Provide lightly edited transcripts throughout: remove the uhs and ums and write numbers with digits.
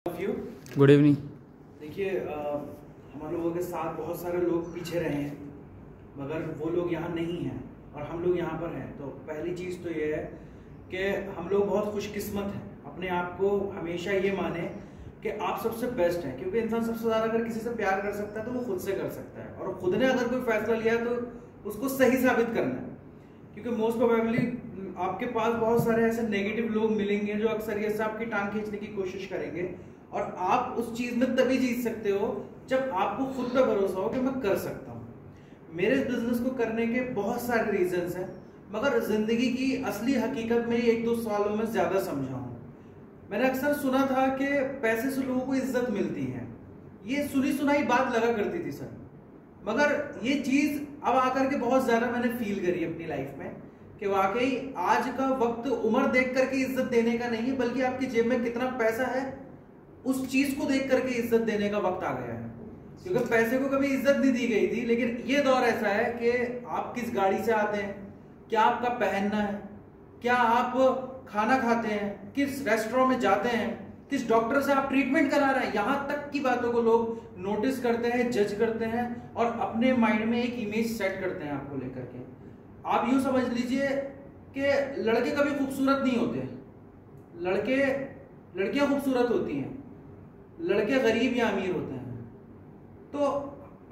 Good evening. देखिए हम लोगों के साथ बहुत सारे लोग पीछे रहे हैं मगर वो लोग यहाँ नहीं हैं और हम लोग यहाँ पर हैं। तो पहली चीज़ तो ये है कि हम लोग बहुत खुशकिस्मत हैं। अपने आप को हमेशा ये माने कि आप सबसे बेस्ट हैं, क्योंकि इंसान सबसे ज़्यादा अगर किसी से प्यार कर सकता है तो वो खुद से कर सकता है, और खुद ने अगर कोई फैसला लिया तो उसको सही साबित करना है। क्योंकि मोस्ट प्रोबेबली आपके पास बहुत सारे ऐसे नेगेटिव लोग मिलेंगे जो अक्सर ये से आपकी टांग खींचने की कोशिश करेंगे, और आप उस चीज में तभी जीत सकते हो जब आपको खुद पे भरोसा हो कि मैं कर सकता हूँ। मेरे इस बिजनेस को करने के बहुत सारे रीजंस हैं, मगर जिंदगी की असली हकीकत में 1-2 सालों में ज्यादा समझा हूँ। मैंने अक्सर सुना था कि पैसे से लोगों को इज्जत मिलती है, ये सुनी सुनाई बात लगा करती थी सर, मगर ये चीज अब आकर के बहुत ज्यादा मैंने फील करी अपनी लाइफ में कि वाकई आज का वक्त उम्र देख करके इज्जत देने का नहीं है, बल्कि आपकी जेब में कितना पैसा है उस चीज को देख करके इज्जत देने का वक्त आ गया है। क्योंकि पैसे को कभी इज्जत नहीं दी गई थी, लेकिन ये दौर ऐसा है कि आप किस गाड़ी से आते हैं, क्या आपका पहनना है, क्या आप खाना खाते हैं, किस रेस्टोरेंट में जाते हैं, किस डॉक्टर से आप ट्रीटमेंट करा रहे हैं, यहां तक की बातों को लोग नोटिस करते हैं, जज करते हैं और अपने माइंड में एक इमेज सेट करते हैं आपको लेकर के। आप यूं समझ लीजिए कि लड़के कभी खूबसूरत नहीं होते, लड़कियां खूबसूरत होती हैं, लड़के गरीब या अमीर होते हैं। तो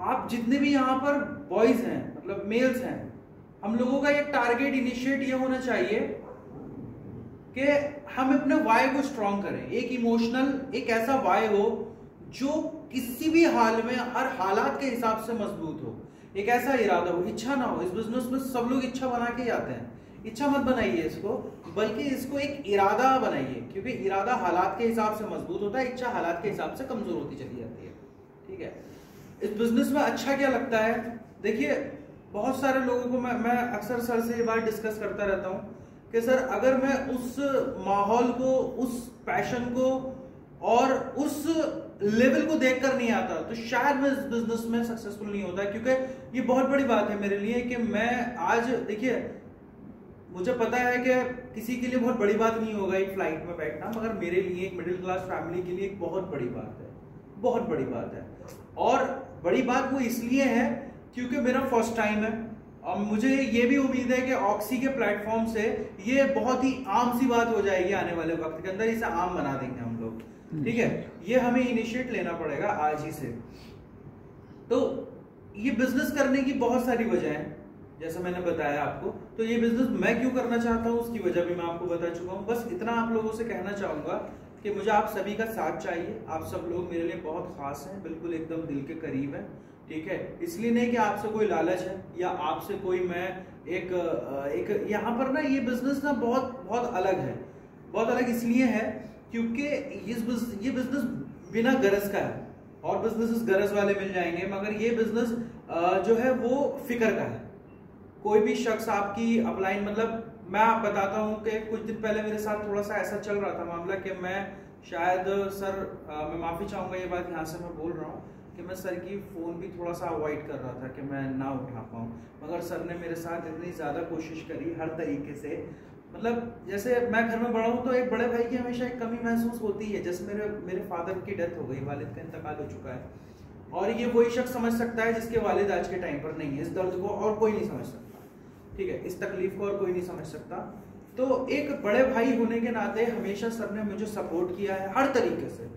आप जितने भी यहाँ पर बॉयज हैं, मतलब मेल्स हैं, हम लोगों का एक टारगेट इनिशिएट ये होना चाहिए कि हम अपने वाई को स्ट्रॉन्ग करें। एक इमोशनल, एक ऐसा वाई हो जो किसी भी हाल में, हर हालात के हिसाब से मजबूत हो। एक ऐसा इरादा हो, इच्छा ना हो। इस बिजनेस में सब लोग इच्छा बना के आते हैं, इच्छा मत बनाइए इसको, बल्कि इसको एक इरादा बनाइए, क्योंकि इरादा हालात के हिसाब से मजबूत होता है, इच्छा हालात के हिसाब से कमजोर होती चली जाती है। ठीक है, इस बिजनेस में अच्छा क्या लगता है? देखिए, बहुत सारे लोगों को मैं अक्सर सर से ये बात डिस्कस करता रहता हूँ कि सर अगर मैं उस माहौल को, उस पैशन को और उस लेवल को देखकर नहीं आता तो शायद मैं इस बिजनेस में सक्सेसफुल नहीं होता। क्योंकि ये बहुत बड़ी बात है मेरे लिए कि मैं आज, देखिए मुझे पता है कि किसी के लिए बहुत बड़ी बात नहीं होगा एक फ्लाइट में बैठना, मगर मेरे लिए, एक मिडिल क्लास फैमिली के लिए एक बहुत बड़ी बात है, बहुत बड़ी बात है। और बड़ी बात वो इसलिए है क्योंकि मेरा फर्स्ट टाइम है, और मुझे ये भी उम्मीद है कि ऑक्सी के प्लेटफॉर्म से ये बहुत ही आम सी बात हो जाएगी आने वाले वक्त के अंदर, इसे आम बना देंगे हम लोग। ठीक है, ये हमें इनिशिएट लेना पड़ेगा आज ही से। तो ये बिजनेस करने की बहुत सारी वजह है, जैसा मैंने बताया आपको। तो ये बिजनेस मैं क्यों करना चाहता हूँ उसकी वजह भी मैं आपको बता चुका हूँ। बस इतना आप लोगों से कहना चाहूंगा कि मुझे आप सभी का साथ चाहिए। आप सब लोग मेरे लिए बहुत खास हैं, बिल्कुल एकदम दिल के करीब हैं। ठीक है, इसलिए नहीं कि आपसे कोई लालच है या आपसे कोई मैं एक यहाँ पर ना, ये बिजनेस ना बहुत बहुत अलग है। बहुत अलग इसलिए है क्योंकि ये बिजनेस बिना गरज का है, और बिजनेस गरज वाले मिल जाएंगे, मगर ये बिजनेस जो है वो फिक्र का है। कोई भी शख्स आपकी अपलाइन, मतलब मैं आप बताता हूँ कि कुछ दिन पहले मेरे साथ थोड़ा सा ऐसा चल रहा था मामला कि मैं शायद सर, मैं माफी चाहूंगा ये बात यहाँ से मैं बोल रहा हूँ कि मैं सर की फोन भी थोड़ा सा अवॉइड कर रहा था कि मैं ना उठा पाऊँ, मगर सर ने मेरे साथ इतनी ज्यादा कोशिश करी हर तरीके से। मतलब जैसे मैं घर में बड़ा हूँ तो एक बड़े भाई की हमेशा एक कमी महसूस होती है। जैसे मेरे फादर की डेथ हो गई, वालिद का इंतकाल हो चुका है, और ये वही शख्स समझ सकता है जिसके वालिद आज के टाइम पर नहीं है। इस दर्द को और कोई नहीं समझ सकता, ठीक है, इस तकलीफ को और कोई नहीं समझ सकता। तो एक बड़े भाई होने के नाते हमेशा सर ने मुझे सपोर्ट किया है हर तरीके से,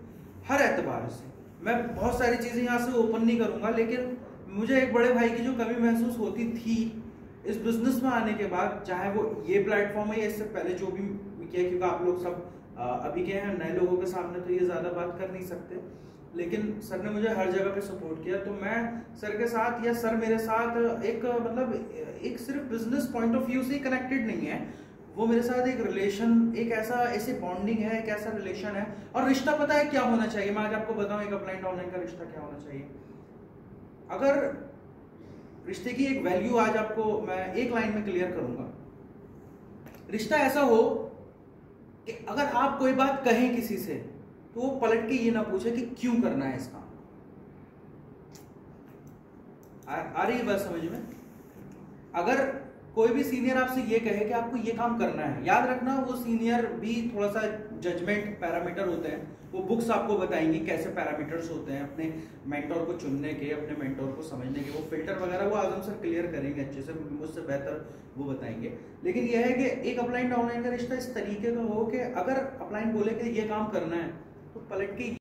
हर एतबार से। मैं बहुत सारी चीजें यहाँ से ओपन नहीं करूंगा, लेकिन मुझे एक बड़े भाई की जो कमी महसूस होती थी इस बिजनेस में आने के बाद, चाहे वो ये प्लेटफॉर्म है या इससे पहले जो भी किया, क्योंकि आप लोग सब अभी के हैं, नए लोगों के सामने तो ये ज्यादा बात कर नहीं सकते, लेकिन सर ने मुझे हर जगह पे सपोर्ट किया। तो मैं सर के साथ, या सर मेरे साथ एक, मतलब एक सिर्फ बिजनेस पॉइंट ऑफ व्यू से ही कनेक्टेड नहीं है, वो मेरे साथ एक रिलेशन, एक ऐसी बॉन्डिंग है, एक ऐसा रिलेशन है। और रिश्ता पता है क्या होना चाहिए? मैं आज आपको बताऊं एक अपलाइन डाउनलाइन का रिश्ता क्या होना चाहिए। अगर रिश्ते की एक वैल्यू आज आपको मैं एक लाइन में क्लियर करूंगा, रिश्ता ऐसा हो कि अगर आप कोई बात कहें किसी से तो वो पलट के ये ना पूछे कि क्यों करना है इसका। आ रही है बात समझ में? अगर कोई भी सीनियर आपसे ये कहे कि आपको ये काम करना है, याद रखना वो सीनियर भी थोड़ा सा जजमेंट पैरामीटर होते हैं, वो बुक्स आपको बताएंगी कैसे पैरामीटर्स होते हैं अपने मेंटोर को चुनने के, अपने मेंटोर को समझने के। वो फिल्टर वगैरह वो आजम सर क्लियर करेंगे अच्छे से, मुझसे बेहतर वो बताएंगे। लेकिन यह है कि एक अपलाइन डाउनलाइन का रिश्ता इस तरीके का हो कि अगर अपलाइन बोले कि ये काम करना है तो पलट के